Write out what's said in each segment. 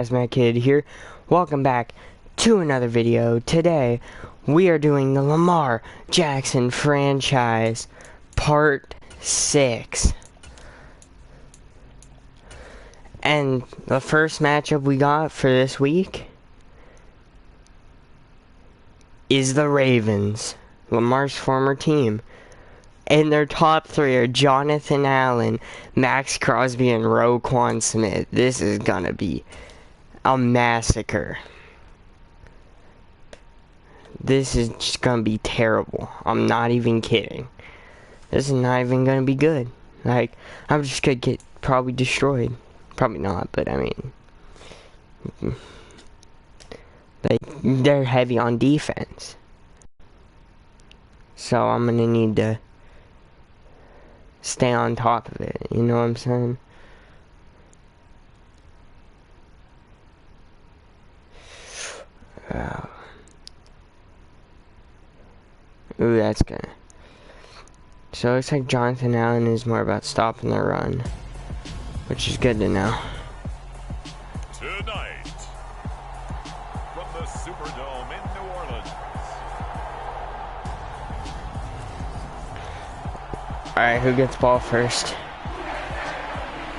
Guys, my kid here. Welcome back to another video. Today we are doing the Lamar Jackson franchise part 6. And the first matchup we got for this week is the Ravens, Lamar's former team. And their top three are Jonathan Allen, Max Crosby, and Roquan Smith. This is gonna be a massacre. This is just gonna be terrible. I'm not even kidding. This is not even gonna be good. Like, I'm just gonna get probably destroyed. Probably not, but I mean, they're heavy on defense. So I'm gonna need to stay on top of it. You know what I'm saying? Ooh, that's good. So it looks like Jonathan Allen is more about stopping the run, which is good to know. Tonight, from the Superdome in New Orleans. Alright, who gets ball first?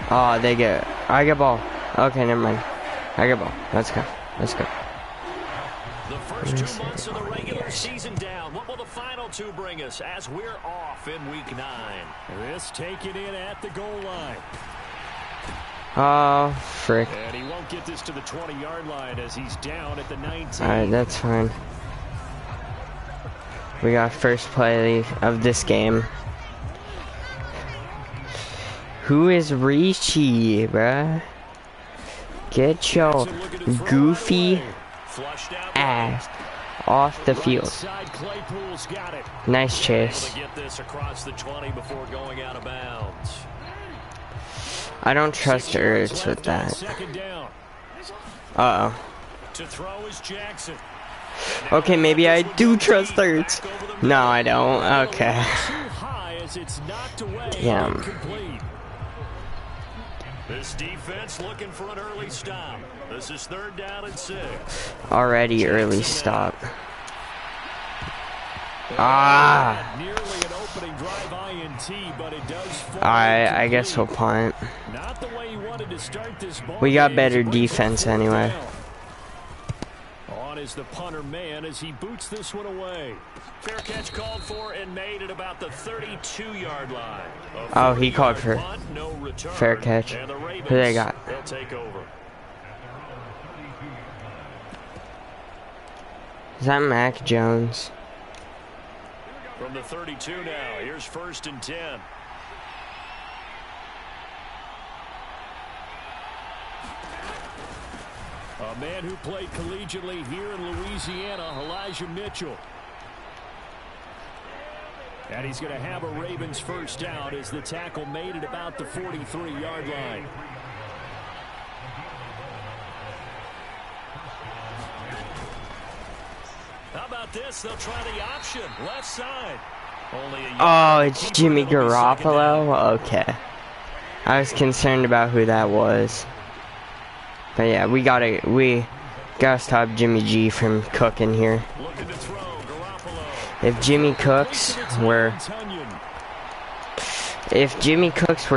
Oh, they get... I get ball. Okay, never mind. I get ball. Let's go. Let's go. The first 2 months of the regular season down. What will the final 2 bring us as we're off in week 9? This taken in at the goal line. Oh, frick. And he won't get this to the 20-yard line as he's down at the 19. Alright, that's fine. We got first play of this game. Who is Richie, bruh? Get your goofy ass off the field. Nice chase. I don't trust Ertz with that. Uh-oh. Okay, maybe I do trust Ertz. No, I don't. Okay. Damn. This defense looking for an early stop. This is 3rd down and 6. Already early stop. Ah. Nearly an opening drive INT, but it does fall. I guess we'll punt. Not the way he wanted to start this ball. We got better defense anyway. On is the punter man as he boots this one away. Fair catch called for and made at about the 32-yard line. Oh, he called for fair catch. Who they got? They'll take over. Is that Mac Jones? From the 32 now, here's 1st and 10. A man who played collegiately here in Louisiana, Elijah Mitchell. And he's going to have a Ravens first down as the tackle made at about the 43-yard line. How about this? They'll try the option. Left side. Oh, it's Jimmy Garoppolo? Okay. I was concerned about who that was. But yeah, we gotta stop Jimmy G from cooking here. If Jimmy cooks, we're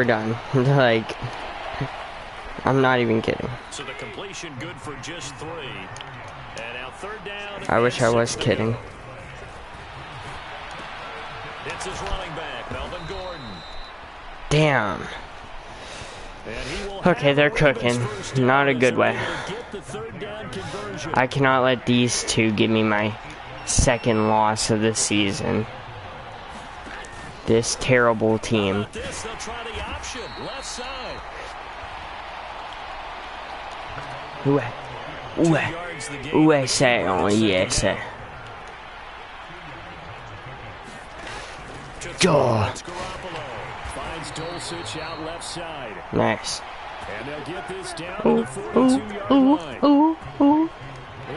done. Like, I'm not even kidding. So the completion good for just 3. And now 3rd down. I wish I was kidding. It's his running back, Melvin Gordon. Damn. Okay, they're cooking. Not a good way. I cannot let these two give me my 2nd loss of the season. This terrible team. USA, oh yes. Nice. And they'll get this down to the 42-yard line.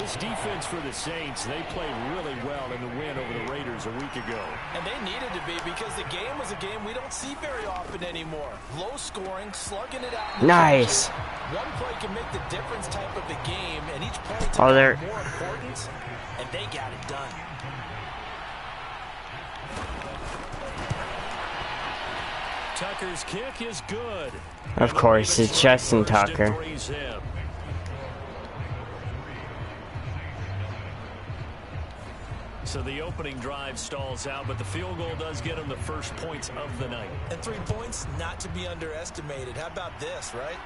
This defense for the Saints, they played really well in the win over the Raiders a week ago. And they needed to be because the game was a game we don't see very often anymore. Low scoring, slugging it out. Nice. One play can make the difference type of the game, and each play took Oh, they're more importance, and they got it done. Tucker's kick is good. Of course, it's Justin Tucker. So the opening drive stalls out, but the field goal does get him the first points of the night. And 3 points, not to be underestimated. How about this, right?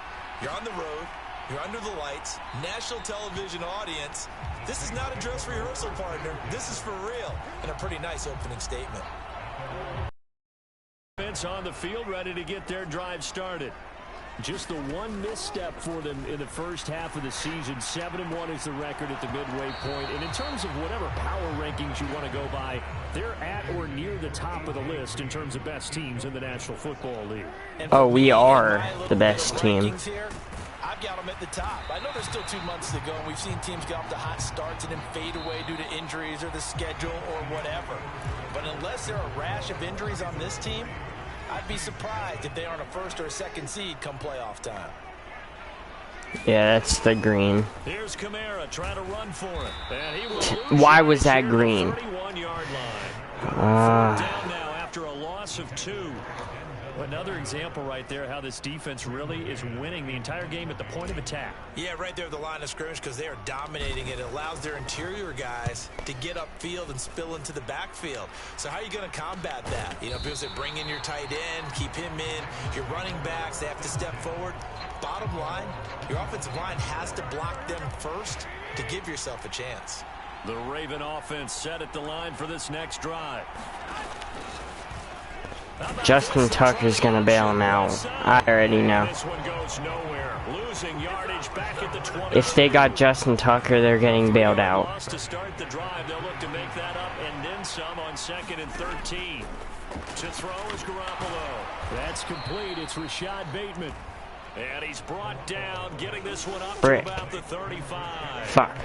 You're on the road. You're under the lights. National television audience. This is not a dress rehearsal, partner. This is for real. And a pretty nice opening statement. On the field, ready to get their drive started. Just the one misstep for them in the first half of the season. 7-1 is the record at the midway point. And in terms of whatever power rankings you want to go by, they're at or near the top of the list in terms of best teams in the National Football League. Oh, we are the best team. I've got them at the top. I know there's still 2 months to go, and we've seen teams get off to hot starts and then fade away due to injuries or the schedule or whatever. But unless there are a rash of injuries on this team, I'd be surprised if they aren't a first or a second seed come playoff time. Yeah, that's the green. Here's Kamara trying to run for it. And he will Why was that green? 31-yard line. Down now after a loss of 2. Another example right there how this defense really is winning the entire game at the point of attack. Yeah, right there at the line of scrimmage because they are dominating it. It allows their interior guys to get upfield and spill into the backfield. So how are you going to combat that? You know, because they bring in your tight end, keep him in. Your running backs, they have to step forward. Bottom line, your offensive line has to block them first to give yourself a chance. The Raven offense set at the line for this next drive. Justin Tucker's gonna bail him out. I already know. If they got Justin Tucker, they're getting bailed out. To start the drive, they'll look to make that up and then some on 2nd and 13. To throw is Garoppolo. That's complete. It's Rashad Bateman. And he's brought down, getting this one up to about the 35. Fuck.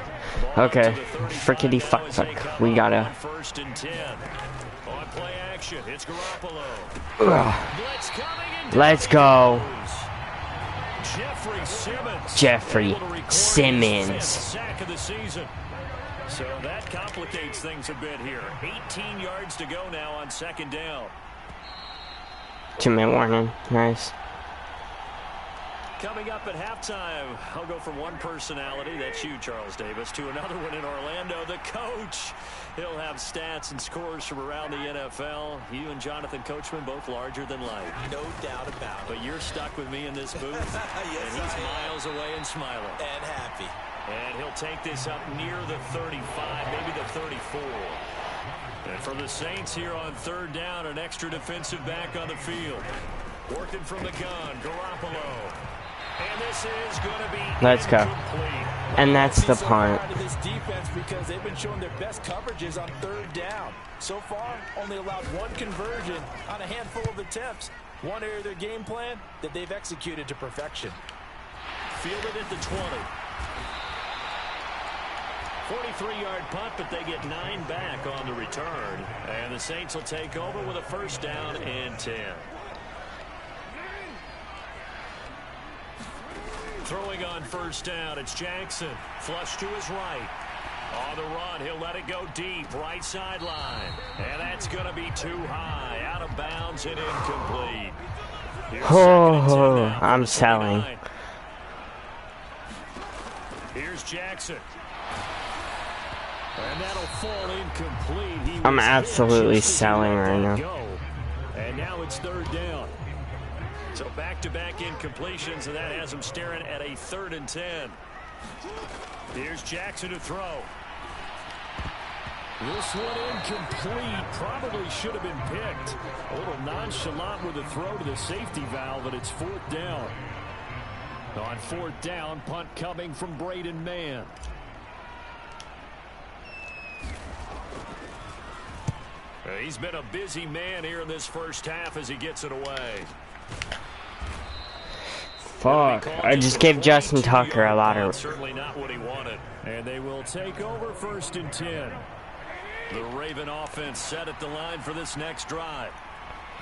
Okay. Frickety fuck fuck. We gotta. 1st and 10. On play action, it's Garoppolo. Let's go. Jeffrey Simmons. Sack of the season. So that complicates things a bit here. 18 yards to go now on 2nd down. 2-minute warning. Nice. Coming up at halftime, I'll go from one personality, that's you, Charles Davis, to another one in Orlando, the coach. He'll have stats and scores from around the NFL. You and Jonathan Coachman, both larger than life. No doubt about it. But you're stuck with me in this booth, yes, and he's miles away and smiling. And happy. And he'll take this up near the 35, maybe the 34. And for the Saints here on 3rd down, an extra defensive back on the field. Working from the gun, Garoppolo. And this is going to be Let's go. And that's the punt. This defense because they've been showing their best coverages on 3rd down. So far, only allowed 1 conversion on a handful of attempts. One area of their game plan that they've executed to perfection. Fielded at the 20. 43-yard punt, but they get 9 back on the return. And the Saints will take over with a 1st down and 10. Throwing on 1st down, it's Jackson. Flush to his right. On the run, he'll let it go deep, right sideline. And that's going to be too high, out of bounds and incomplete. Oh, I'm selling. Here's Jackson. And that'll fall incomplete. I'm absolutely selling right now. And now it's 3rd down. So back-to-back incompletions, and that has him staring at a 3rd and 10. Here's Jackson to throw. This one incomplete. Probably should have been picked. A little nonchalant with the throw to the safety valve, and it's 4th down. On 4th down, punt coming from Braden Mann. He's been a busy man here in this first half as he gets it away. Fuck. I just gave Justin Tucker a lot of... Certainly not what he wanted. And they will take over 1st and 10. The Raven offense set at the line for this next drive.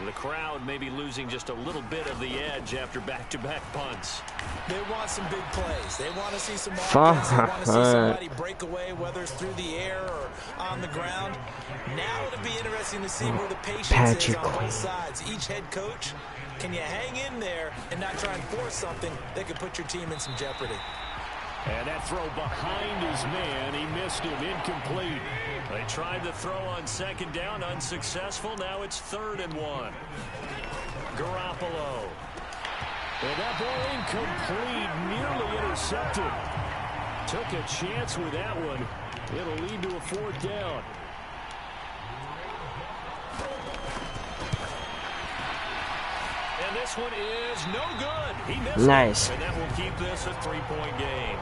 The crowd may be losing just a little bit of the edge after back-to-back punts. They want some big plays. They want to see some offense. They want to see somebody break away, whether it's through the air or on the ground. Now it'll be interesting to see where the patience is on both sides. Each head coach, can you hang in there and not try and force something that could put your team in some jeopardy? And that throw behind his man, he missed him, incomplete. They tried to throw on 2nd down, unsuccessful. Now it's 3rd and 1. Garoppolo. And that ball incomplete, nearly intercepted. Took a chance with that one. It'll lead to a 4th down. And this one is no good. He missed nice. it, and that will keep this a 3-point game.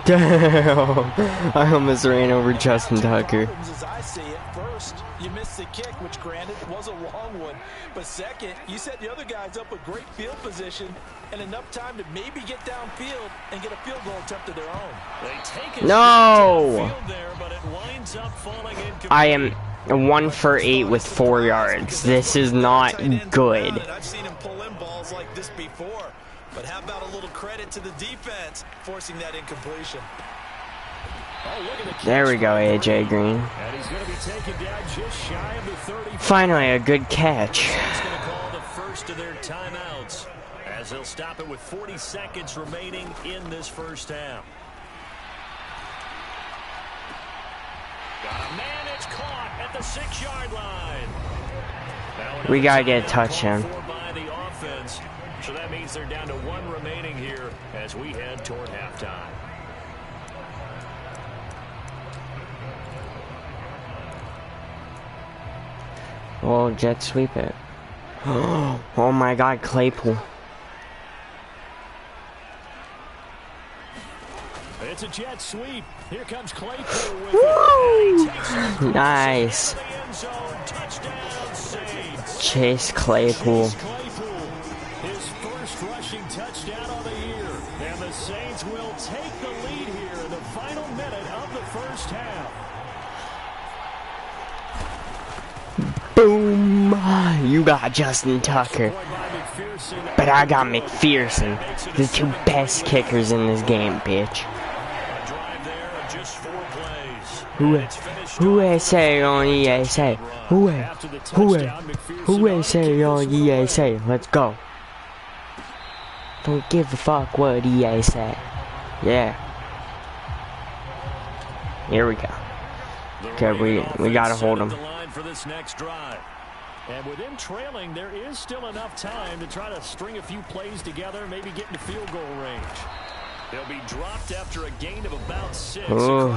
Damn. I almost ran over Justin Tucker. As I see it, first, you missed the kick, which granted was a long one. But second, you set the other guys up with great field position and enough time to maybe get downfield and get a field goal attempt of their own. They take no. There, but it winds up falling I am 1 for 8 with 4 yards. This is not good. I've seen him pull in balls like this before. But how about a little credit to the defense forcing that incompletion? There we go, AJ Green. And he's going to be taken down just shy of the 30. Finally, a good catch. He's going to call the first of their timeouts as they'll stop it with 40 seconds remaining in this first half. Got a man, it's caught at the 6-yard line. We gotta get a touchdown. By the offense. So that means they're down to 1 remaining here as we head toward halftime. Well, jet sweep it. Oh my God, Claypool. It's a jet sweep. Here comes Claypool with it. Nice. Chase Claypool. His first rushing touchdown of the year. And the Saints will take the lead here in the final minute of the first half. Boom. You got Justin Tucker. But I got McPherson. The 2 best kickers in this game, bitch. Who say on ESA? Who say on ESA? Let's go. Don't give a fuck what EA said. Yeah. Here we go. Okay, we gotta hold him. For this next drive. And with them trailing, there is still enough time to try to string a few plays together, maybe get into field goal range. They'll be dropped after a gain of about 6. Ooh,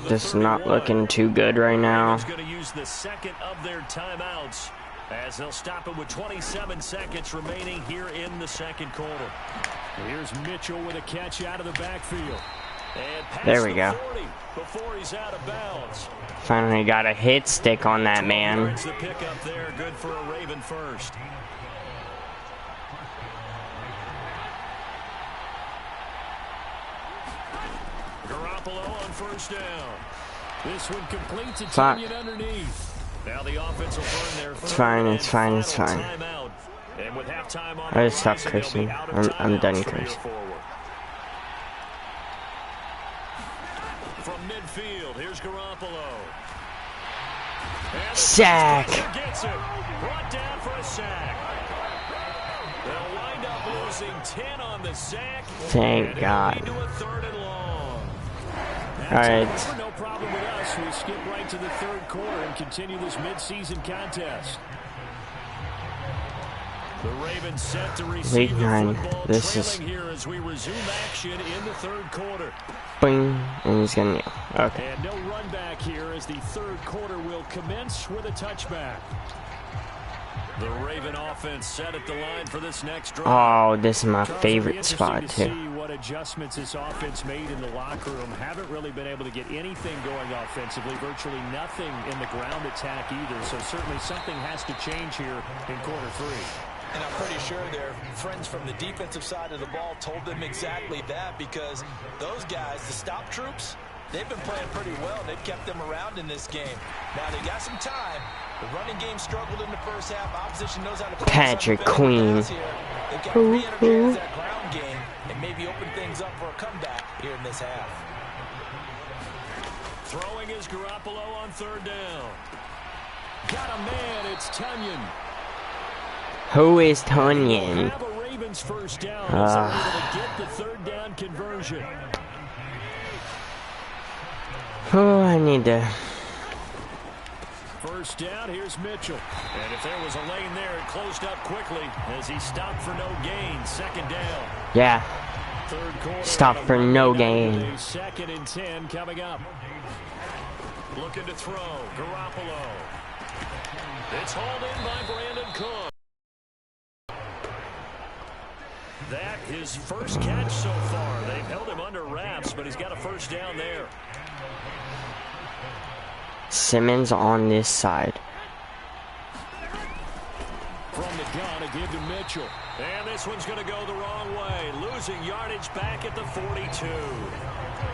this is not looking too good right now. Going to use the second of their timeouts as they'll stop it with 27 seconds remaining here in the second quarter. Here's Mitchell with a catch out of the backfield. And there we go. Before he's out of bounds. Finally got a hit stick on that man. The pickup there, good for a Raven first. Garoppolo on first down. This one completes its onion underneath. Now the offense will burn their it's fine, it's fine, it's fine. And with halftime on I just stopped cursing. I'm done cursing. From midfield, here's Garoppolo. Sack. Gets it. Brought down for a sack. They'll wind up losing 10 on the sack. Thank God. To a 3rd and long. All right. No problem with us. We skip right to the 3rd quarter and continue this midseason contest. The Ravens set to receive Week 9. This is here as we resume action in the 3rd quarter. Bing, and he's gonna kneel. Okay. And no run back here as the 3rd quarter will commence with a touchback. The Raven offense set at the line for this next drive. Oh, this is my favorite spot too. See what adjustments this offense made in the locker room. Haven't really been able to get anything going offensively. Virtually nothing in the ground attack either. So certainly something has to change here in quarter 3. And I'm pretty sure their friends from the defensive side of the ball told them exactly that, because those guys, the stop troops, they've been playing pretty well. They've kept them around in this game. Now, they got some time. The running game struggled in the first half. Opposition knows how to play Patrick Queen. They've got to re-energize that ground game and maybe open things up for a comeback here in this half. Throwing is Garoppolo on third down. Got a man, it's Tunyon. Who is Tunyon? Have a Ravens first down as they're able to get the third down conversion. Oh, I need to. First down, here's Mitchell. And if there was a lane there, it closed up quickly as he stopped for no gain. Second down. Yeah. Third quarter. Stop for no gain. 2nd and 10 coming up. Looking to throw. Garoppolo. It's hauled in by Brandon Cook. That his first catch so far. They've held him under wraps, but he's got a first down there. Simmons on this side. From the gun, a give to Mitchell. And this one's going to go the wrong way. Losing yardage back at the 42.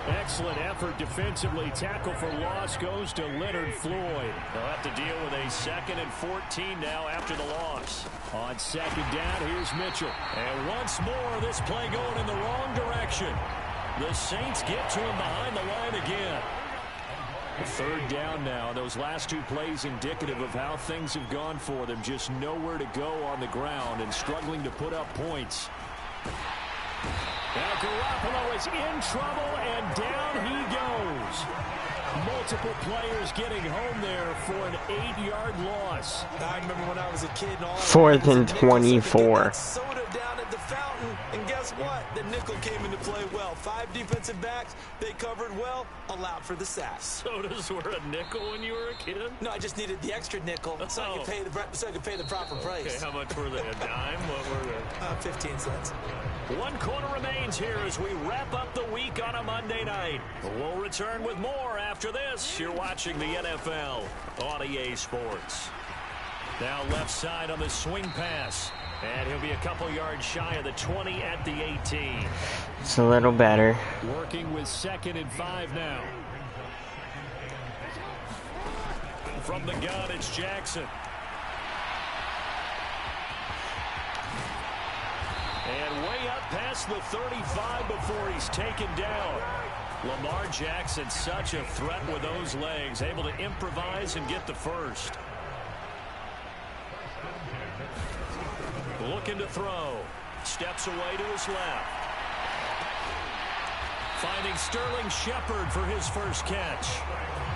Excellent effort defensively. Tackle for loss goes to Leonard Floyd. They'll have to deal with a 2nd and 14 now after the loss. On second down, here's Mitchell. And once more, this play going in the wrong direction. The Saints get to him behind the line again. Third down now. Those last two plays indicative of how things have gone for them. Just nowhere to go on the ground and struggling to put up points. Now Garoppolo is in trouble, and down he goes. Multiple players getting home there for an 8-yard loss. I remember when I was a kid and all 4th and 24. soda down at the fountain, and guess what? The nickel came into play well. 5 defensive backs, they covered well, allowed for the sack. Sodas were a nickel when you were a kid? No, I just needed the extra nickel so I could pay the proper price. Okay, how much were they? A dime? What were they? 15 cents. 1 quarter remains here as we wrap up the week on a Monday night. We'll return with more after this. You're watching the NFL on EA Sports. Now left side on the swing pass. And he'll be a couple yards shy of the 20 at the 18. It's a little better. Working with 2nd and 5 now. From the gun, it's Jackson. And way up past the 35 before he's taken down. Lamar Jackson, such a threat with those legs, able to improvise and get the first. Looking to throw. Steps away to his left. Finding Sterling Shepard for his first catch.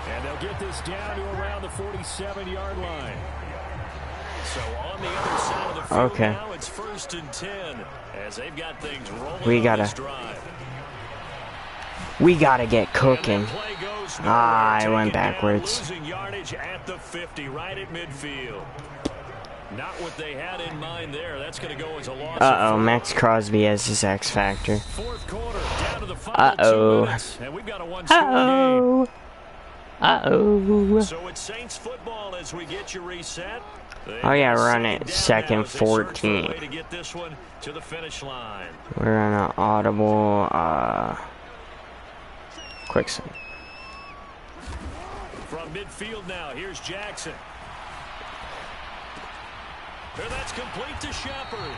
And they'll get this down to around the 47-yard line. So on the other side of the field now, it's 1st and 10 as they've got things rolling on this drive. We gotta get cooking. I went backwards. Losing yardage at the 50, right at midfield. Not what they had in mind there. That's going to go as a loss. Uh-oh, Max Crosby has his X factor. 4th quarter, down to the final 2 minutes, and we've got a one-score game. So it's Saints football as we get you reset. Oh yeah, we're on it. 2nd 14. To get this one to the finish line. We're on an audible, quick save. From midfield now, here's Jackson. And that's complete to Shepard.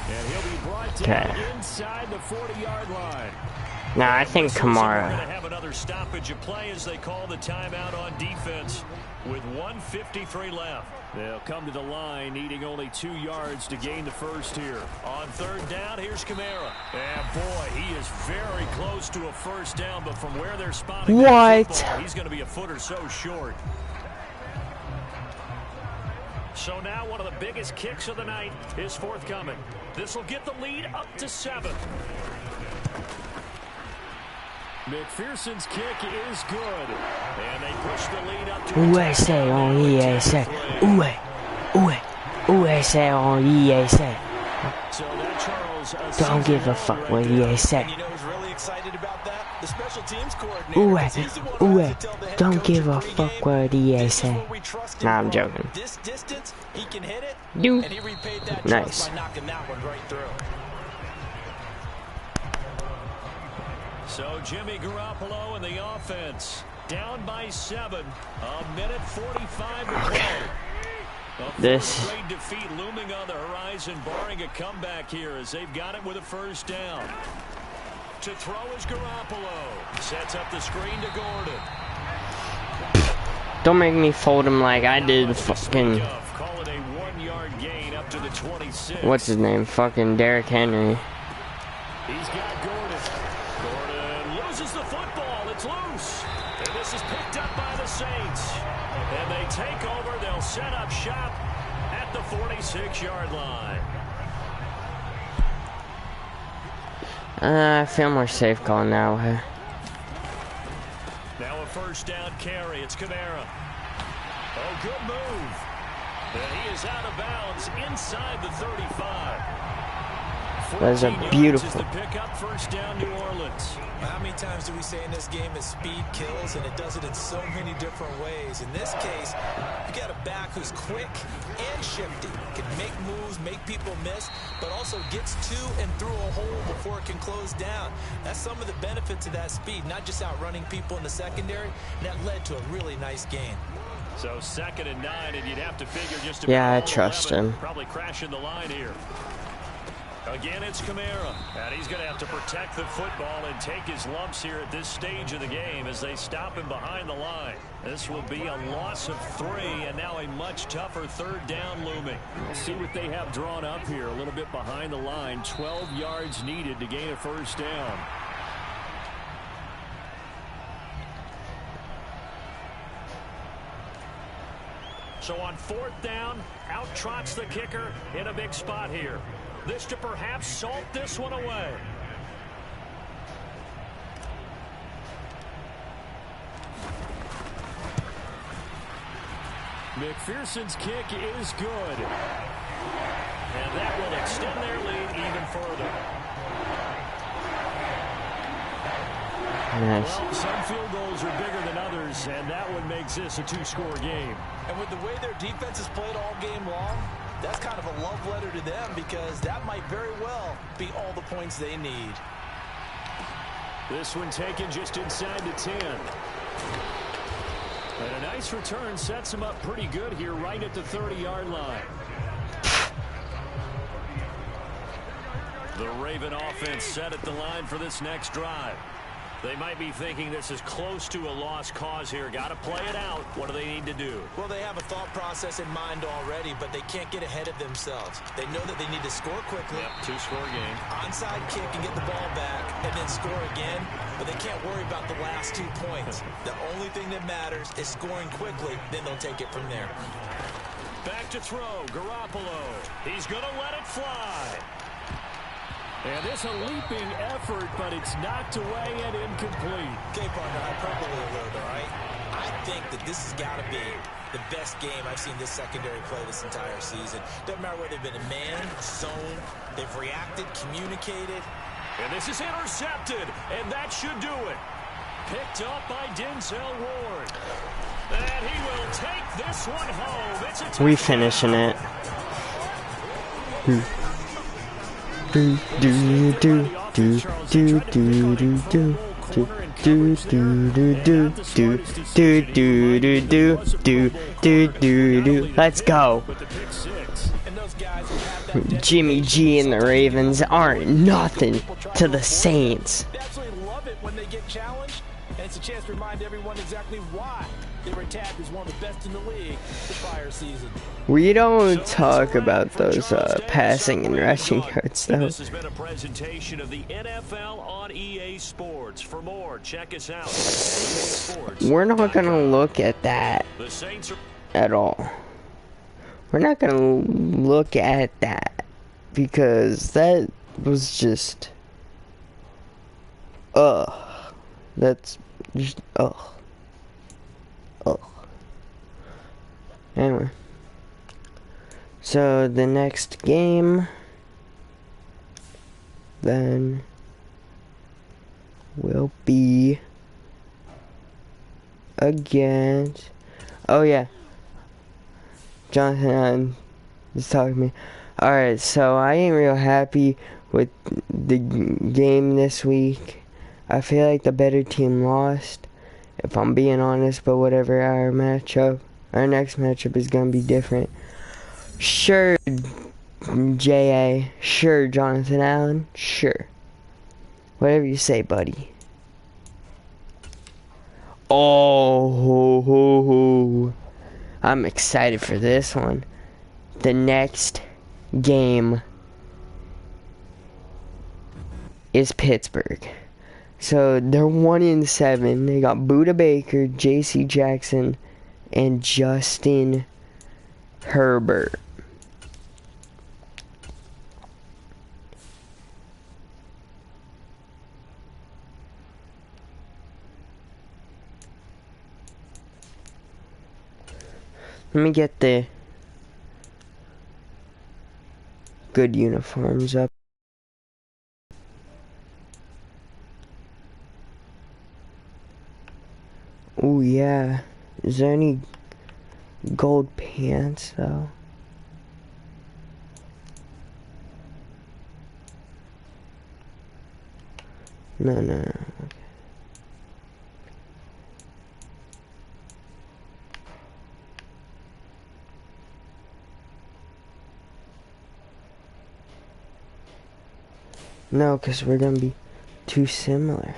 And he'll be brought down inside the 40-yard line. Now I think Kamara. We're going to have another stoppage of play as they call the timeout on defense with 1:53 left. They'll come to the line needing only 2 yards to gain the first here. On 3rd down, here's Kamara. And boy, he is very close to a first down, but from where they're spotting that football, he's going to be a foot or so short. So now one of the biggest kicks of the night is forthcoming. This will get the lead up to 7. McPherson's kick is good. And they push the lead up to USA on ESA. USA on ESA. So that Charles don't give a fuck what ESA. You know who's really excited about that? The special teams coordinator. Don't give a fuck what ESA. Nah, I'm joking. This distance, He can hit it, You. and he repaid that Nice. trust by knocking that one right through. So Jimmy Garoppolo and the offense down by 7. A minute 45 to play. This Great defeat looming on the horizon, barring a comeback here as they've got it with a first down. To throw is Garoppolo. Sets up the screen to Gordon. don't make me fold him like I did fucking Call it a 1-yard gain up to the 26. what's his name? Fucking Derrick Henry. He's got Gordon. Gordon loses the football. It's loose. And this is picked up by the Saints. And they take over. They'll set up shop at the 46-yard line. I feel more safe calling that way. Now a first down carry. It's Kamara. Oh, good move. And he is out of bounds inside the 35. That's a beautiful. The pickup, first down, New Orleans. How many times do we say in this game that speed kills, and it does it in so many different ways? In this case, you got a back who's quick and shifty, can make moves, make people miss, but also gets to and through a hole before it can close down. That's some of the benefits of that speed, not just outrunning people in the secondary, and that led to a really nice gain. So 2nd and 9, and you'd have to figure just about Yeah, I all trust 11, him. Probably crashing the line here. Again, it's Kamara, and he's going to have to protect the football and take his lumps here at this stage of the game as they stop him behind the line. This will be a loss of 3, and now a much tougher 3rd down looming. We'll see what they have drawn up here, a little bit behind the line. 12 yards needed to gain a first down. So on 4th down, out trots the kicker in a big spot here. This to perhaps salt this one away. McPherson's kick is good. And that will extend their lead even further. Nice. Well, some field goals are bigger than others, and that one makes this a 2-score game. And with the way their defense has played all game long, that's kind of a love letter to them because that might very well be all the points they need. This one taken just inside the 10. And a nice return sets him up pretty good here right at the 30-yard line. The Raven offense set at the line for this next drive. They might be thinking this is close to a lost cause here. Got to play it out. What do they need to do? Well, they have a thought process in mind already, but they can't get ahead of themselves. They know that they need to score quickly. Yep, 2-score game. Onside kick and get the ball back and then score again, but they can't worry about the last 2 points. The only thing that matters is scoring quickly, then they'll take it from there. Back to throw, Garoppolo. He's going to let it fly. And it's a leaping effort, but it's knocked away and incomplete. Okay, partner, hyperbole alert, all right? I think that this has got to be the best game I've seen this secondary play this entire season. Doesn't matter whether they've been in man, zone, they've reacted, communicated. And this is intercepted, and that should do it. Picked up by Denzel Ward. And he will take this one home. It's a We finishing it. Do do do do do do do do do do do do do do do do do do do. Let's go. Jimmy G and the Ravens aren't nothing to the Saints. They absolutely love it when they get challenged, and it's a chance to remind everyone exactly why they were tagged as one of the best in the league the prior season. We don't talk about those passing and rushing yards though. This has been a presentation of the NFL on EA Sports. For more, check us out. We're not gonna look at that The Saints are at all. We're not gonna look at that because that was just that's just anyway, so the next game then will be against, oh yeah, Jonathan Just talk to me. Alright, so I ain't real happy with the game this week. I feel like the better team lost, if I'm being honest, but whatever, our next matchup is gonna be different. Sure, J.A. Sure, Jonathan Allen. Sure. Whatever you say, buddy. Oh, ho, ho, ho. I'm excited for this one. The next game is Pittsburgh. So they're 1-7. They got Buda Baker, J.C. Jackson, and Justin Herbert. Let me get the good uniforms up. Oh yeah. Is there any gold pants though? No. Okay. No, because we're gonna be too similar.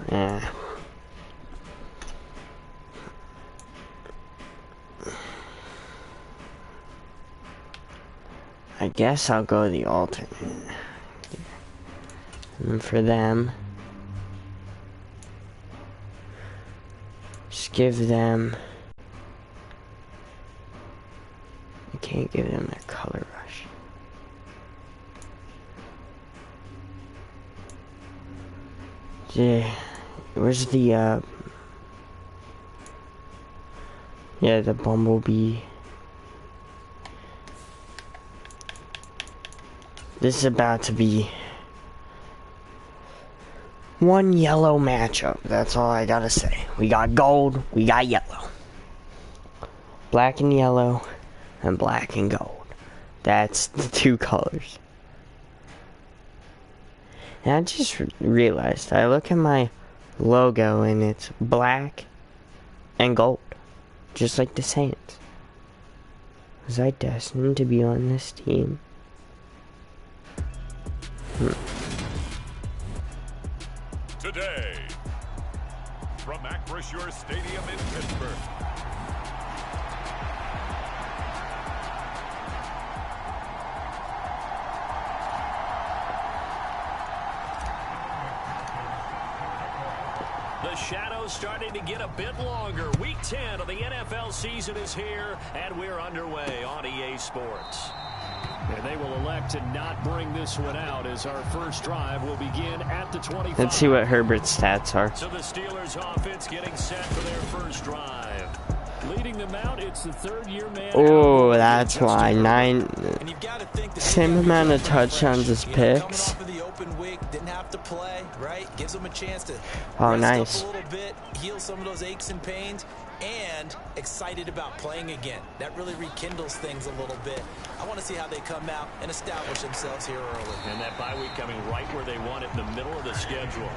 Yeah. I guess I'll go the alternate. And for them, just give them. I can't give them their color rush. Yeah, where's the yeah, the bumblebee. This is about to be one yellow matchup. That's all I gotta say. We got gold, we got yellow. Black and yellow, and black and gold. That's the two colors. And I just realized, I look at my logo and it's black and gold. Just like the Saints. Was I destined to be on this team? Today, from Acrisure Stadium in Pittsburgh. The shadow's starting to get a bit longer. Week 10 of the NFL season is here, and we're underway on EA Sports. And they will elect to not bring this one out as our first drive will begin at the 25. Let's see what Herbert's stats are. So the Steelers offense getting set for their first drive. Leading them out, it's the third-year man. Oh, that's why. Same amount of touchdowns as picks. Didn't have to play, right? Gives them a chance to nice. a little bit, heal some of those aches and pains, and excited about playing again. That really rekindles things a little bit. I want to see how they come out and establish themselves here early. And that bye week coming right where they want it, in the middle of the schedule.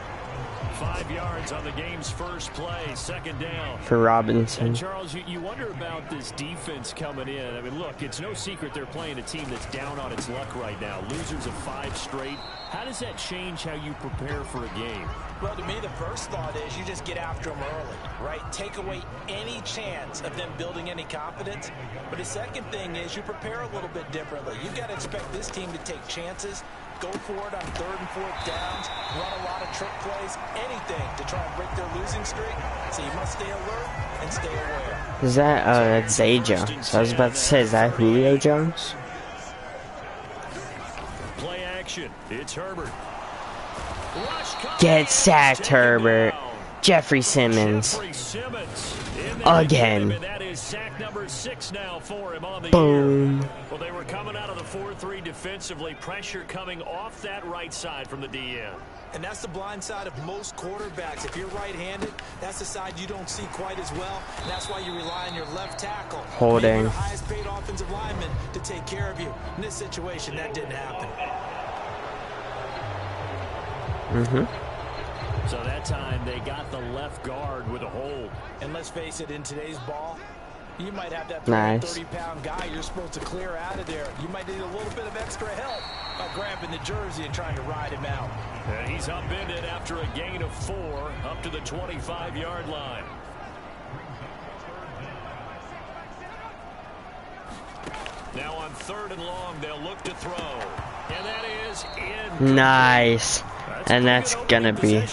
5 yards on the game's first play, second down. For Robinson. And Charles, you wonder about this defense coming in. I mean, look, it's no secret they're playing a team that's down on its luck right now. Losers of 5 straight. How does that change how you prepare for a game? Well, to me, the first thought is you just get after them early, right? Take away any chance of them building any confidence. But the second thing is you prepare a little bit differently. You've got to expect this team to take chances, go for it on 3rd and 4th downs, run a lot of trick plays, anything to try and break their losing streak. So you must stay alert and stay aware. Is that, that's Zay Jones. I was about to say, is that Julio Jones? Play action. It's Herbert. Get sacked, Herbert. Jeffrey Simmons. Jeffrey Simmons in there Again. and that is sack number 6 now for him on the Boom. year. Well, they were coming out of the 4-3 defensively. Pressure coming off that right side from the DN. And that's the blind side of most quarterbacks. If you're right-handed, that's the side you don't see quite as well. And that's why you rely on your left tackle. Holding. Maybe the highest paid offensive lineman to take care of you. In this situation, that didn't happen. So that time they got the left guard with a hold. And let's face it, in today's ball, you might have that Nice. 30-pound guy you're supposed to clear out of there. You might need a little bit of extra help by grabbing the jersey and trying to ride him out. And he's upended after a gain of 4 up to the 25-yard line. Now on 3rd and long, they'll look to throw. And that is in. Nice. And that's gonna be. And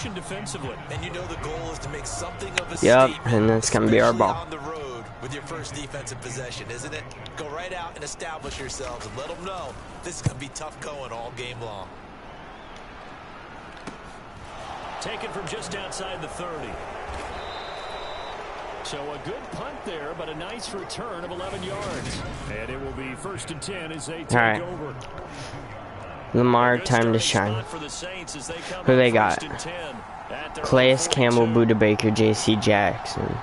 you know the goal is to make something of a Yep, statement, and that's gonna be our especially ball. on the road with your first defensive possession, isn't it? Go right out and establish yourselves and let them know this is going to be tough going all game long. Taken from just outside the 30. So a good punt there, but a nice return of 11 yards. And it will be 1st and 10 as they take Alright. over. Lamar, Good time to starting shine. spot for the Saints as they come Who up they 1st got? and 10 at their Calais own Campbell, 42. Buda Baker, J.C. Jackson.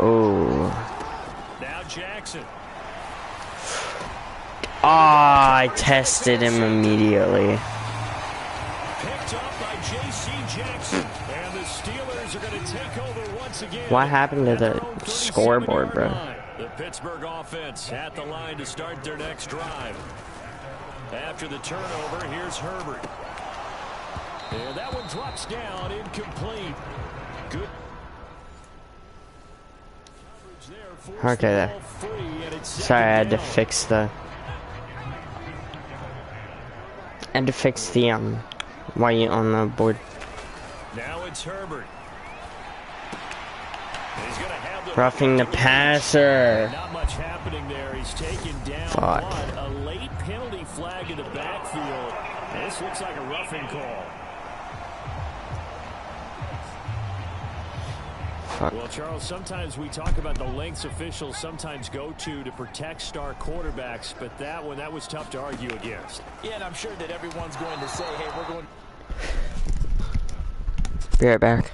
Oh. Now Jackson. Ah, I tested him immediately. Picked up by J.C. Jackson. And the Steelers are going to take over once again. What happened to at their the own 37-yard scoreboard, bro? line. The Pittsburgh offense at the line to start their next drive. After the turnover, here's Herbert. And that one drops down, incomplete. Good. Okay, there. Sorry, I had to fix the... white on the board. Now it's Herbert. He's gonna have the Roughing the passer. Not much happening there. He's taken down Fuck. one. A late penalty flag in the backfield. This looks like a roughing call. Fuck. Well, Charles, sometimes we talk about the lengths officials sometimes go to protect star quarterbacks, but that one, that was tough to argue against. Yeah, and I'm sure that everyone's going to say, hey, we're going... Be right back.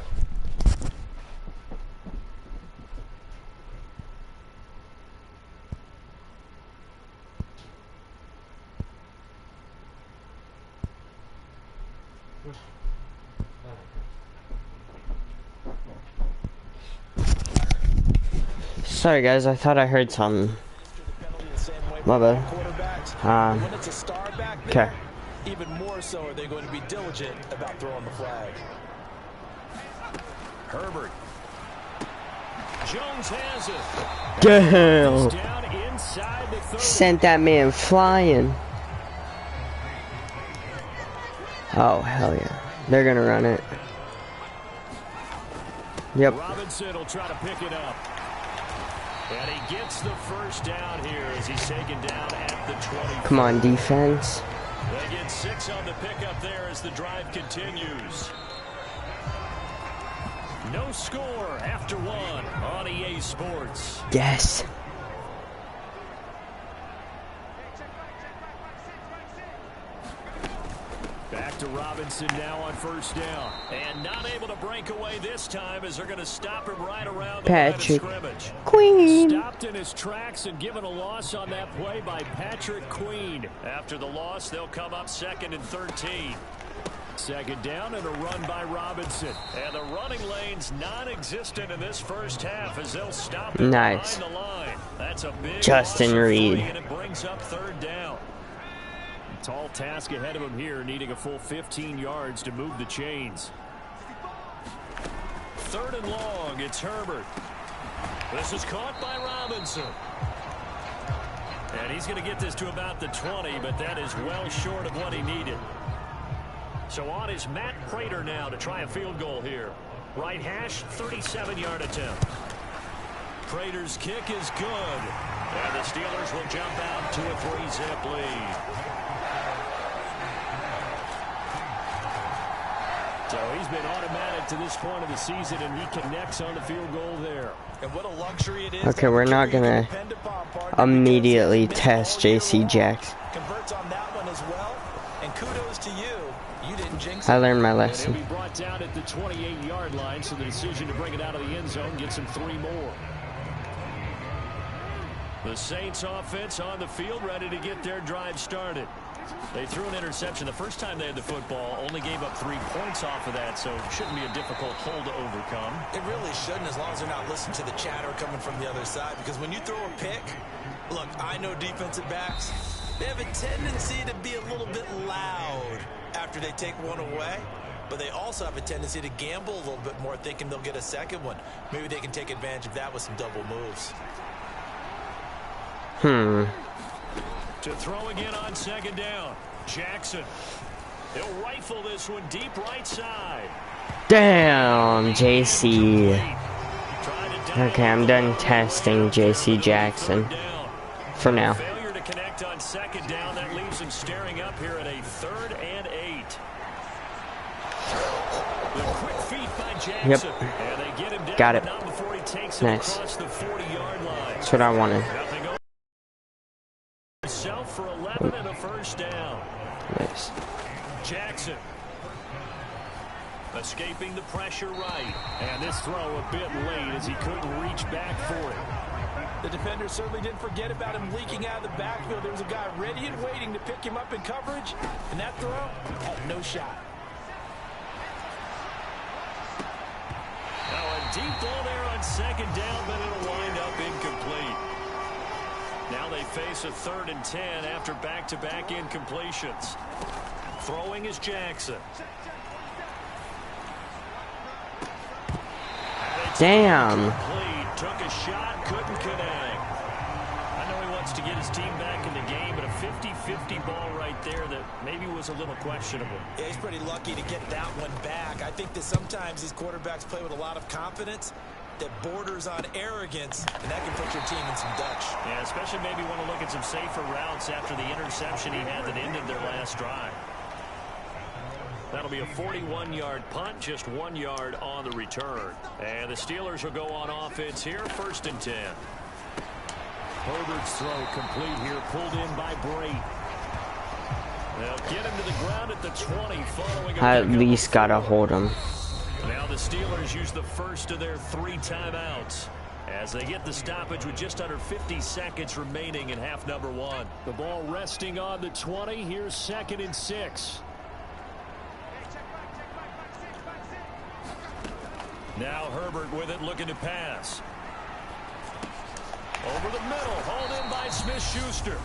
Sorry guys, I thought I heard something. My bad. When it's a star back Okay. there, even more so are they going to be diligent about throwing the flag. Herbert. Jones has it. Damn. Down inside the 30. Sent that man flying. Oh, hell yeah. They're gonna run it. Yep. Robinson will try to pick it up. And he gets the first down here as he's taken down at the 20. Come on, defense. They get 6 on the pickup there as the drive continues. No score after 1 on EA Sports. Yes. Back to Robinson now on first down. And not able to break away this time as they're going to stop him right around the Patrick line of scrimmage. Queen. Stopped in his tracks and given a loss on that play by Patrick Queen. After the loss, they'll come up 2nd and 13. Second down and a run by Robinson. And the running lane's non-existent in this first half as they'll stop him Nice. behind the line. That's a big Justin loss of Reed. 3, and it brings up 3rd down. Tall task ahead of him here, needing a full 15 yards to move the chains. 3rd and long, it's Herbert. This is caught by Robinson. And he's going to get this to about the 20, but that is well short of what he needed. So on is Matt Prater now to try a field goal here. Right hash, 37-yard attempt. Prater's kick is good. And the Steelers will jump out to a 3-zip lead. So he's been automatic to this point of the season, and he connects on the field goal there. And what a luxury it is. Okay, we're not gonna immediately test JC Jackson. Converts on that one as well. And kudos to you. You didn't jinx it. I learned my And lesson. he'll be brought down at the 28-yard line, so the decision to bring it out of the end zone gets him 3 more. The Saints offense on the field, ready to get their drive started. They threw an interception the first time they had the football, only gave up 3 points off of that, so it shouldn't be a difficult hole to overcome. It really shouldn't, as long as they're not listening to the chatter coming from the other side, because when you throw a pick, look, I know defensive backs, they have a tendency to be a little bit loud after they take one away, but they also have a tendency to gamble a little bit more, thinking they'll get a second one. Maybe they can take advantage of that with some double moves. To throw again on second down. Jackson. He'll rifle this one deep right side. Damn, JC. Okay, I'm done testing JC Jackson for now. Failure to connect on second down. That leaves him staring up here at a 3rd and 8. The quick feet by Jackson. Yep. And they get him down, Got it. not before he takes him Nice. across the 40-yard line. That's what I wanted. Nothing over. Himself for 11 and a first down. Nice. Jackson. Escaping the pressure right. And this throw a bit late as he couldn't reach back for it. The defender certainly didn't forget about him leaking out of the backfield. There was a guy ready and waiting to pick him up in coverage, and that throw had no shot. Now a deep ball there on second down, but it'll wind up incomplete. Now they face a 3rd and 10 after back-to-back incompletions. Throwing is Jackson. Damn. Took a shot, couldn't connect. I know he wants to get his team back in the game, but a 50-50 ball right there that maybe was a little questionable. Yeah, he's pretty lucky to get that one back. I think that sometimes these quarterbacks play with a lot of confidence that borders on arrogance, and that can put your team in some Dutch. Yeah, especially maybe want to look at some safer routes after the interception he had that ended their last drive. That'll be a 41-yard punt, just 1 yard on the return. And the Steelers will go on offense here, 1st and 10. Herbert's throw complete here, pulled in by Brate. They'll get him to the ground at the 20 following. I at least gotta hold him. Now the Steelers use the first of their 3 timeouts as they get the stoppage with just under 50 seconds remaining in half number 1. The ball resting on the 20. Here's 2nd and 6. Now Herbert with it, looking to pass. Over the middle, hauled in by Smith-Schuster.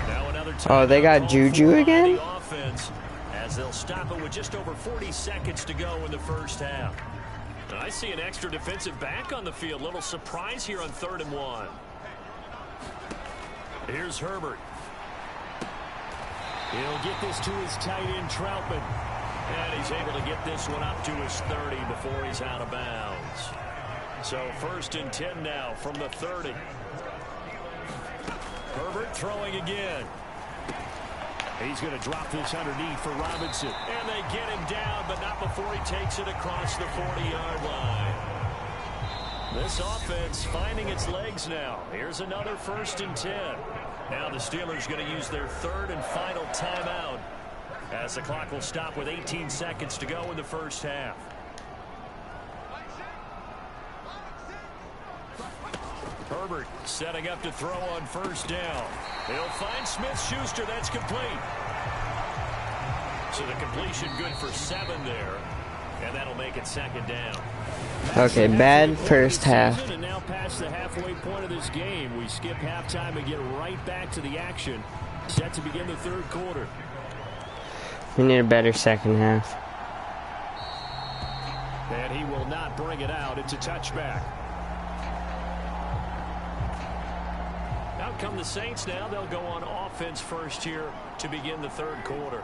Now another time. Oh, they got Juju again? The offense, as they'll stop it with just over 40 seconds to go in the first half. And I see an extra defensive back on the field. Little surprise here on 3rd and 1. Here's Herbert. He'll get this to his tight end, Troutman. And he's able to get this one up to his 30 before he's out of bounds. So 1st and 10 now from the 30. Herbert throwing again. He's going to drop this underneath for Robinson. And they get him down, but not before he takes it across the 40-yard line. This offense finding its legs now. Here's another 1st and 10. Now the Steelers going to use their 3rd and final timeout, as the clock will stop with 18 seconds to go in the first half. Herbert setting up to throw on 1st down. He'll find Smith-Schuster. That's complete. So the completion good for 7 there. And that'll make it 2nd down. Okay, bad first half. And now past the halfway point of this game, we skip halftime and get right back to the action. Set to begin the 3rd quarter. We need a better second half. And he will not bring it out. It's a touchback. Out come the Saints now. They'll go on offense first here to begin the 3rd quarter.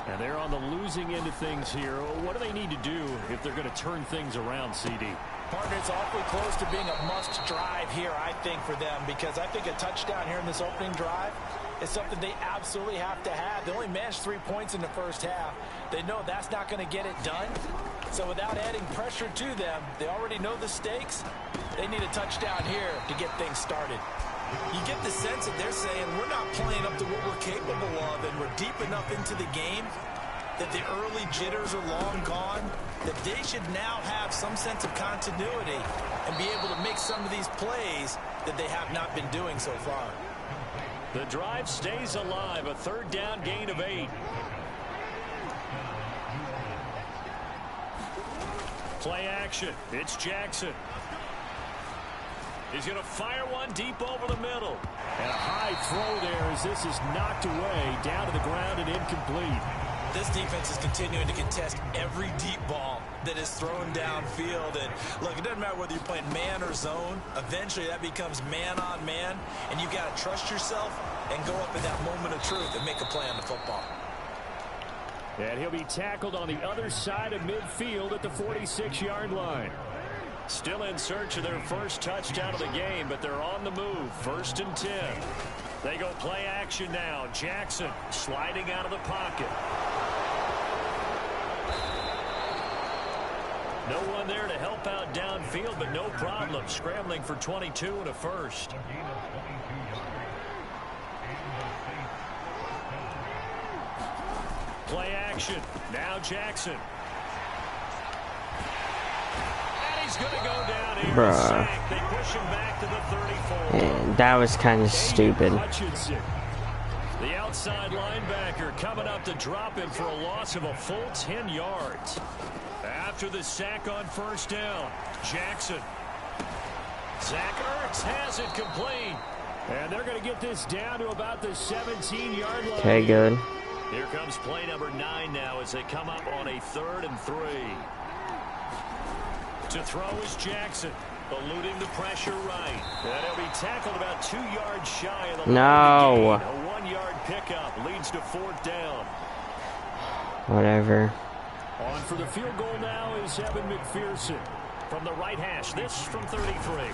And they're on the losing end of things here. What do they need to do if they're going to turn things around, CD? Partner, it's awfully close to being a must drive here, I think, for them, because I think a touchdown here in this opening drive is something they absolutely have to have. They only managed 3 points in the first half. They know that's not going to get it done. So without adding pressure to them, they already know the stakes. They need a touchdown here to get things started. You get the sense that they're saying we're not playing up to what we're capable of, and we're deep enough into the game that the early jitters are long gone, that they should now have some sense of continuity and be able to make some of these plays that they have not been doing so far. The drive stays alive, a third down gain of 8. Play action. It's Jackson. He's going to fire one deep over the middle. And a high throw there as this is knocked away, down to the ground and incomplete. This defense is continuing to contest every deep ball that is thrown downfield. And look, it doesn't matter whether you're playing man or zone. Eventually that becomes man on man, and you've got to trust yourself and go up in that moment of truth and make a play on the football. And he'll be tackled on the other side of midfield at the 46-yard line. Still in search of their first touchdown of the game, but they're on the move. 1st and 10. They go play action now. Jackson sliding out of the pocket. No one there to help out downfield, but no problem. Scrambling for 22 and a first. Play action. Now Jackson. And he's going to go down here. Bruh. They push him back to the 34. And that was kind of stupid. The outside linebacker coming up to drop him for a loss of a full 10 yards. After the sack on 1st down, Jackson. Zach Ertz has it complete. And they're going to get this down to about the 17-yard line. Okay, good. Here comes play number 9 now as they come up on a 3rd and 3. To throw is Jackson, eluding the pressure right. And he'll be tackled about 2 yards shy of the line of the gain. A 1-yard pickup leads to 4th down. Whatever. On for the field goal now is Evan McPherson from the right hash. This from 33.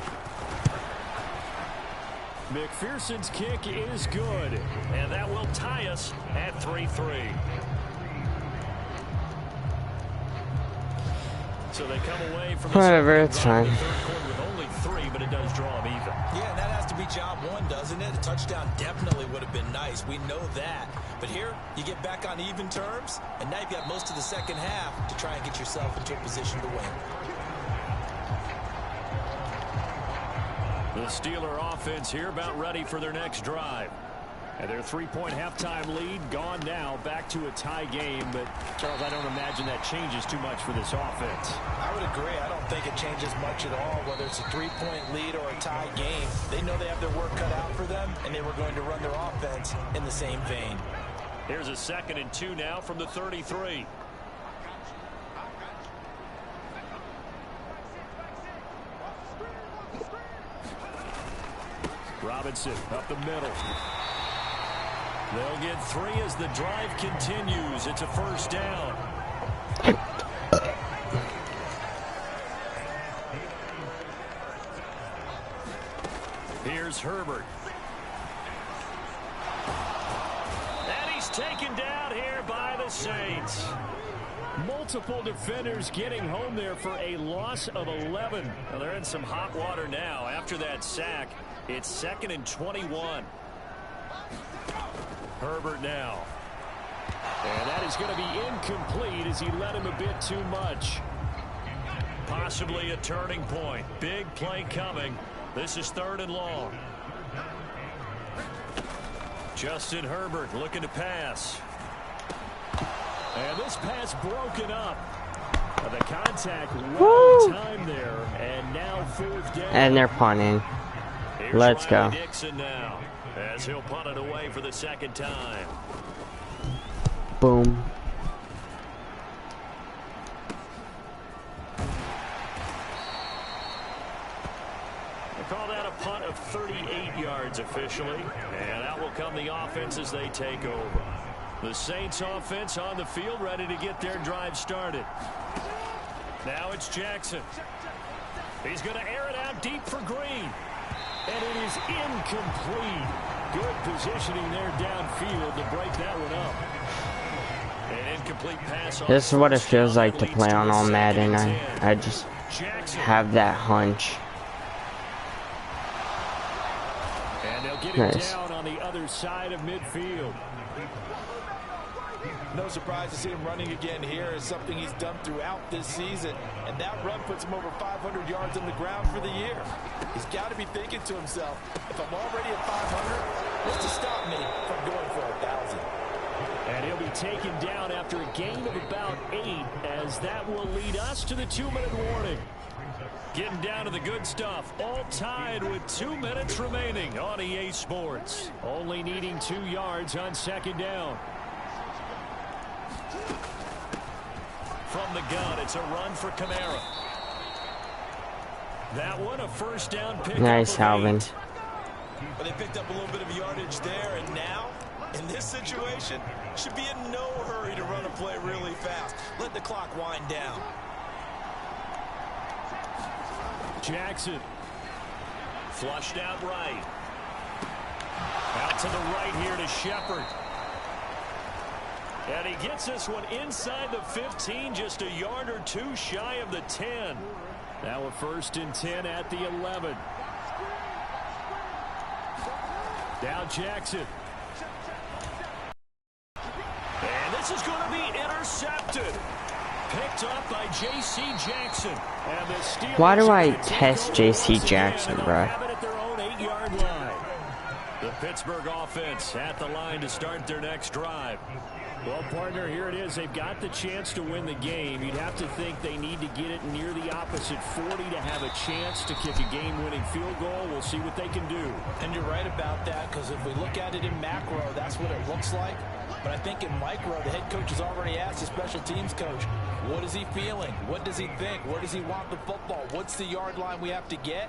McPherson's kick is good, and that will tie us at 3-3. So they come away from whatever, it's fine. With only 3, but it does draw them even. Yeah, and that has to be job 1, doesn't it? A touchdown definitely would have been nice. We know that. But here, you get back on even terms, and now you've got most of the second half to try and get yourself into a position to win. The Steeler offense here about ready for their next drive. And their 3-point halftime lead gone now, back to a tie game. But, Charles, I don't imagine that changes too much for this offense. I would agree. I don't think it changes much at all, whether it's a 3-point lead or a tie game. They know they have their work cut out for them, and they were going to run their offense in the same vein. Here's a 2nd and 2 now from the 33. Robinson up the middle. They'll get 3 as the drive continues. It's a 1st down. Here's Herbert. And he's taken down here by the Saints. Multiple defenders getting home there for a loss of 11. Well, they're in some hot water now. After that sack, it's 2nd and 21. Herbert now. And that is going to be incomplete as he led him a bit too much. Possibly a turning point. Big play coming. This is 3rd and long. Justin Herbert looking to pass. And this pass broken up. The contact one time there. And now 4th down. And they're punting. Here's Let's Riley go. Dixon now, as he'll punt it away for the 2nd time. Boom. They call that a punt of 38 yards officially. And out will come the offense as they take over. The Saints offense on the field ready to get their drive started. Now it's Jackson. He's going to air it out deep for Green. And it is incomplete. Good positioning there downfield to break that one up. An incomplete pass. This is what it feels like to play on all Madden. I just have that hunch. And they'll get it down on the other side of midfield. No surprise to see him running again here. Is something he's done throughout this season. And that run puts him over 500 yards on the ground for the year. He's got to be thinking to himself, if I'm already at 500, what's to stop me from going for 1,000? And he'll be taken down after a gain of about 8, as that will lead us to the 2-minute warning. Getting down to the good stuff, all tied with 2 minutes remaining on EA Sports. Only needing 2 yards on second down. From the gun, it's a run for Kamara. That one, a first down pick. Nice, Alvin. Well, they picked up a little bit of yardage there, and now, in this situation, should be in no hurry to run a play really fast. Let the clock wind down. Jackson. Flushed out right. Out to the right here to Shepard. And he gets this one inside the 15, just a yard or 2 shy of the 10. Now a 1st and 10 at the 11. Down Jackson. And this is going to be intercepted. Picked up by J.C. Jackson. And the Steelers. Why do I test J.C. Jackson, bro? Have it at their own 8-yard line. The Pittsburgh offense at the line to start their next drive. Well, partner, here it is. They've got the chance to win the game. You'd have to think they need to get it near the opposite 40 to have a chance to kick a game-winning field goal. We'll see what they can do. And you're right about that, because if we look at it in macro, that's what it looks like. But I think in micro, the head coach has already asked the special teams coach, what is he feeling? What does he think? Where does he want the football? What's the yard line we have to get?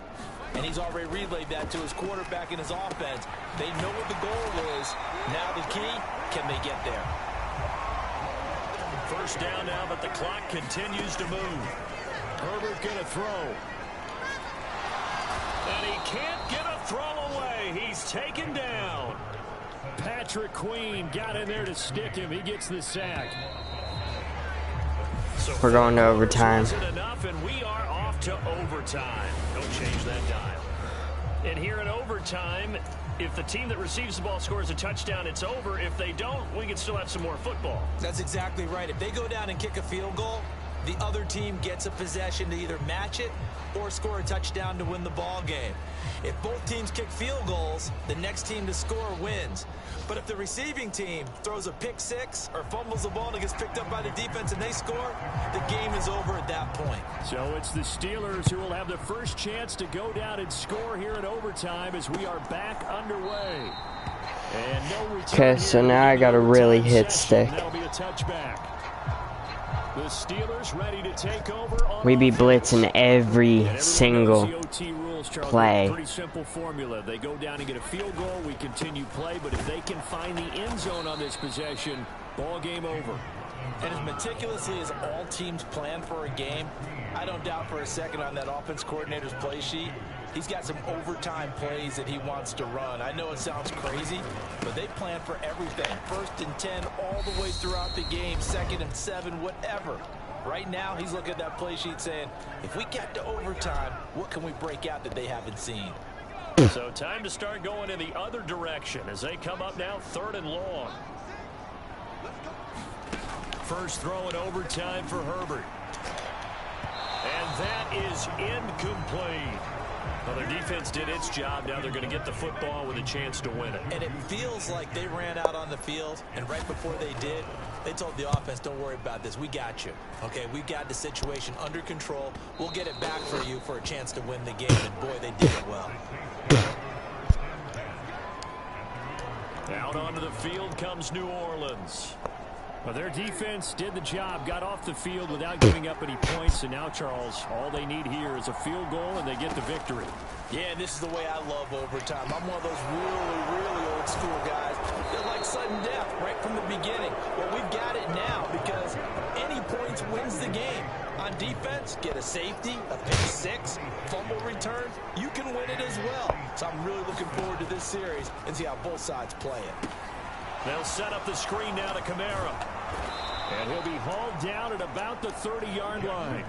And he's already relayed that to his quarterback and his offense. They know what the goal is. Now the key, can they get there? First down now, but the clock continues to move. Herbert going to throw. And he can't get a throw away. He's taken down. Patrick Queen got in there to stick him. He gets the sack. So we're going to overtime. Enough, and we are off to overtime. Don't change that dial. And here in overtime, if the team that receives the ball scores a touchdown, it's over. If they don't, we can still have some more football. That's exactly right. If they go down and kick a field goal, the other team gets a possession to either match it or score a touchdown to win the ball game. If both teams kick field goals, the next team to score wins. But if the receiving team throws a pick six or fumbles the ball and it gets picked up by the defense and they score, the game is over at that point. So it's the Steelers who will have the first chance to go down and score here in overtime as we are back underway. And no return. Okay, so now I gotta really hit stick. That'll be a touchback. The Steelers ready to take over. We be blitzing every single play. Pretty simple formula. They go down and get a field goal. We continue play, but if they can find the end zone on this possession, ball game over. And as meticulously as all teams plan for a game, I don't doubt for a second on that offense coordinator's play sheet, he's got some overtime plays that he wants to run. I know it sounds crazy, but they plan for everything. 1st and 10 all the way throughout the game, 2nd and 7, whatever. Right now, he's looking at that play sheet saying, if we get to overtime, what can we break out that they haven't seen? So time to start going in the other direction as they come up now 3rd and long. First throw in overtime for Herbert. And that is incomplete. Well, their defense did its job. Now they're going to get the football with a chance to win it. And it feels like they ran out on the field, and right before they did, they told the offense, don't worry about this. We got you. Okay, we've got the situation under control. We'll get it back for you for a chance to win the game. And, boy, they did it well. Out onto the field comes New Orleans. Well, their defense did the job, got off the field without giving up any points, and now, Charles, all they need here is a field goal, and they get the victory. Yeah, and this is the way I love overtime. I'm one of those really old school guys that like sudden death right from the beginning. Well, we've got it now because any points wins the game. On defense, get a safety, a pick six, fumble return, you can win it as well. So I'm really looking forward to this series and see how both sides play it. They'll set up the screen now to Kamara. And he'll be hauled down at about the 30-yard line.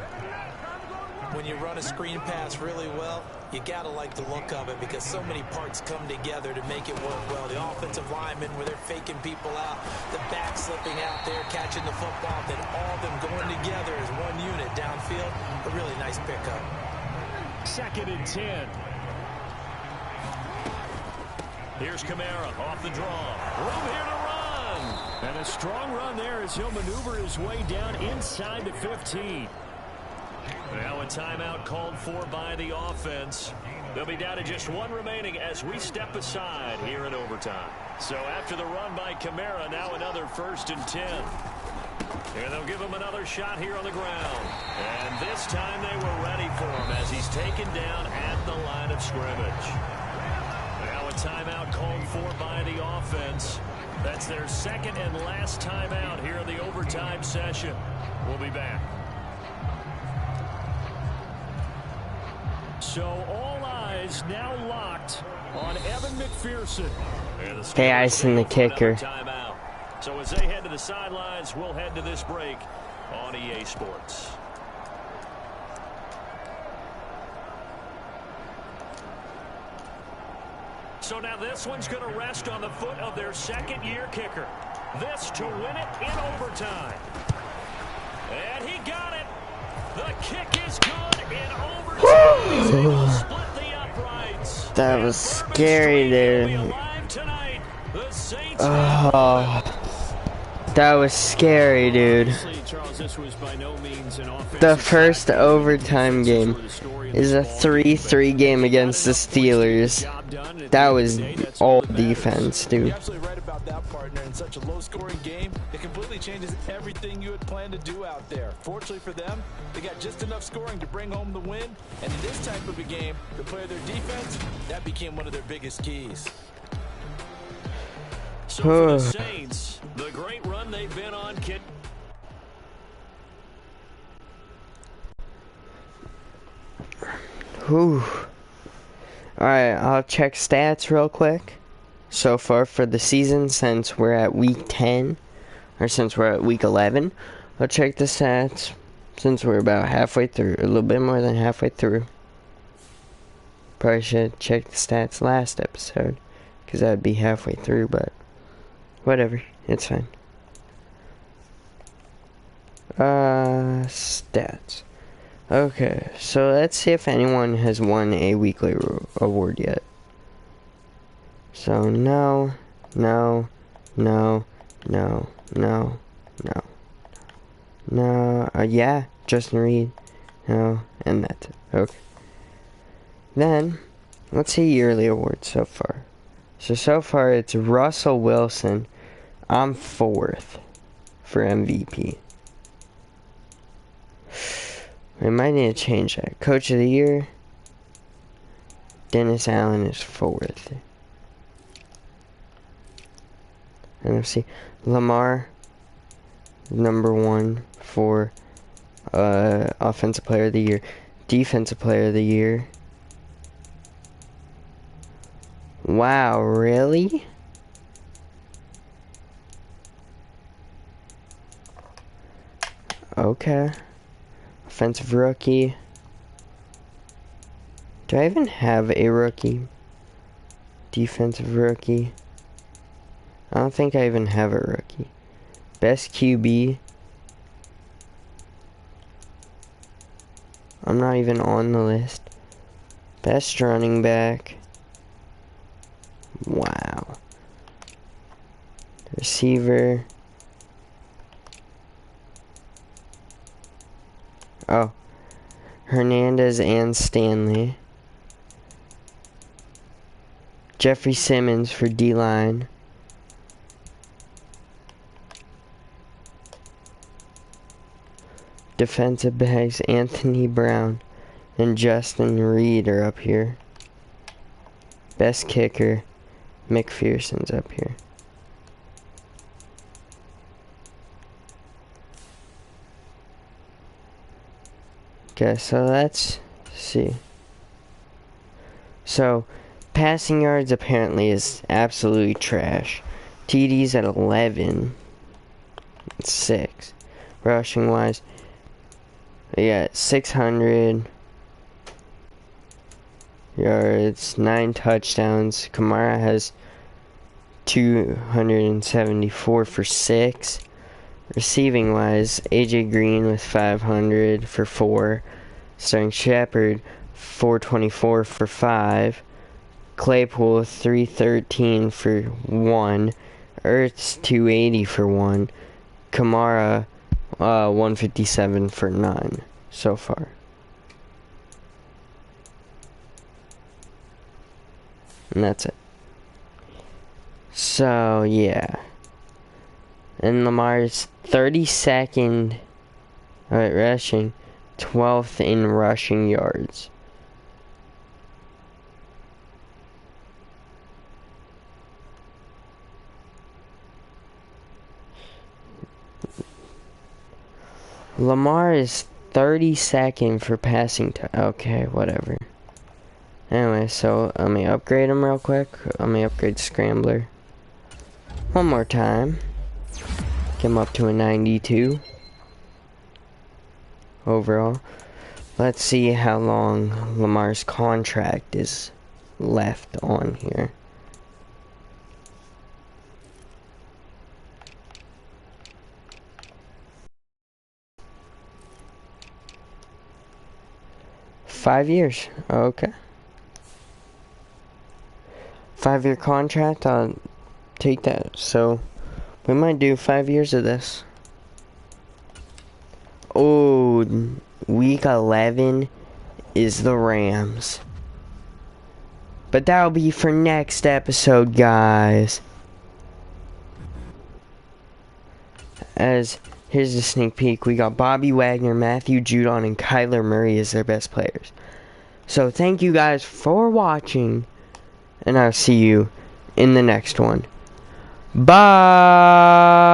When you run a screen pass really well, you got to like the look of it because so many parts come together to make it work well. The offensive linemen where they're faking people out, the back slipping out there, catching the football, then all of them going together as one unit downfield. A really nice pickup. 2nd and 10. Here's Kamara off the draw. Room here to run. And a strong run there as he'll maneuver his way down inside the 15. Now a timeout called for by the offense. They'll be down to just one remaining as we step aside here in overtime. So after the run by Kamara, now another 1st and 10. And they'll give him another shot here on the ground. And this time they were ready for him as he's taken down at the line of scrimmage. Now a timeout called for by the offense. That's their 2nd and last timeout here in the overtime session. We'll be back. So all eyes now locked on Evan McPherson. Hey, icing the kicker. Timeout. So as they head to the sidelines, we'll head to this break on EA Sports. So now this one's going to rest on the foot of their 2nd-year kicker. This to win it in overtime. And he got it. The kick is good in overtime. He's able to split the uprights. That was scary, dude. That was scary, dude. The first overtime game is a 3-3 game against the Steelers. That was all defense, dude. You're absolutely right about that, partner. In such a low-scoring game, it completely changes everything you had planned to do out there. Fortunately for them, they got just enough scoring to bring home the win. And in this type of a game, to play their defense, that became one of their biggest keys. So for the Saints, the great run they've been on, kid. Whew. Alright, I'll check stats real quick. So far for the season, since we're at week 10, or since we're at week 11, I'll check the stats since we're about halfway through, a little bit more than halfway through. Probably should check the stats last episode, because that would be halfway through, but whatever, it's fine. Stats. Okay, so let's see if anyone has won a weekly award yet. So, no, no, no, no, no, no, no, yeah, Justin Reed, no, and that's it. Okay. Then, let's see yearly awards so far. So far it's Russell Wilson. I'm 4th for MVP. We might need to change that. Coach of the Year, Dennis Allen is 4th. And let's see, Lamar, number 1 for Offensive Player of the Year. Defensive Player of the Year. Wow, really? Okay. Offensive Rookie. Do I even have a rookie? Defensive Rookie. I don't think I even have a rookie. Best QB. I'm not even on the list. Best running back. Wow. Receiver. Oh. Hernandez and Stanley. Jeffrey Simmons for D-line. Defensive backs Anthony Brown and Justin Reed are up here. Best kicker McPherson's up here. Okay, so let's see. So, passing yards apparently is absolutely trash. TDs at 11. 6. Rushing wise, we got 600 yards, 9 touchdowns. Kamara has 274 for 6. Receiving wise, AJ Green with 500 for 4. Sterling Shepard 424 for 5. Claypool 313 for 1. Ertz 280 for 1. Kamara 157 for 9 so far. And that's it. So yeah. And Lamar's 32nd at rushing, 12th in rushing yards. Lamar is 32nd for passing time. Okay, whatever. Anyway, so let me upgrade him real quick. Let me upgrade Scrambler. One more time. Get him up to a 92 overall. Let's see how long Lamar's contract is left on here. Five years. Okay. 5-year contract. I'll take that. So we might do 5 years of this. Oh, week 11 is the Rams. But that'll be for next episode, guys. As here's a sneak peek. We got Bobby Wagner, Matthew Judon, and Kyler Murray as their best players. So thank you guys for watching. And I'll see you in the next one. Bye!